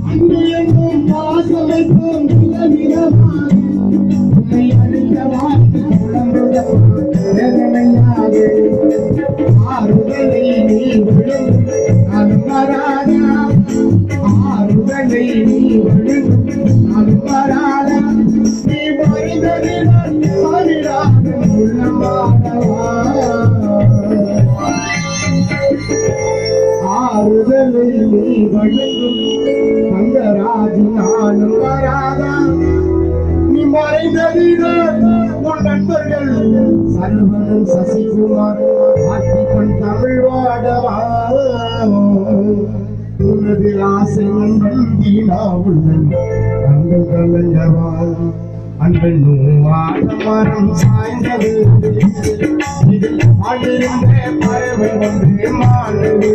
அன்னையெங்கும் பாசமைக்கும் நிலவிடமாக உன்னை அழிக்க வாழ்க்கை வேதனையாக ஆறுதலை நீ விழும் நானும் வராதா ஆறுதலை நீ விழும் நானும் வராதா நீ மறைந்ததினால் சாவிடாத உள்ளமாடவா ஆறுதலை நீ வழங்கும் தங்கராஜு நானும் வராதா நீ மறைந்ததினால் உன் நண்பர்கள் சல்வனும் சசிகுமார் ஆத்திப்பன் தமிழ் வாடவா உனது ஆசை நம்பீனா உள்ளன் கண்கள் கலங்கவா அன்பன் நூவாட மரம் சாய்ந்தது இதில் ஆடிருந்த பறவை ஒன்றே மாணது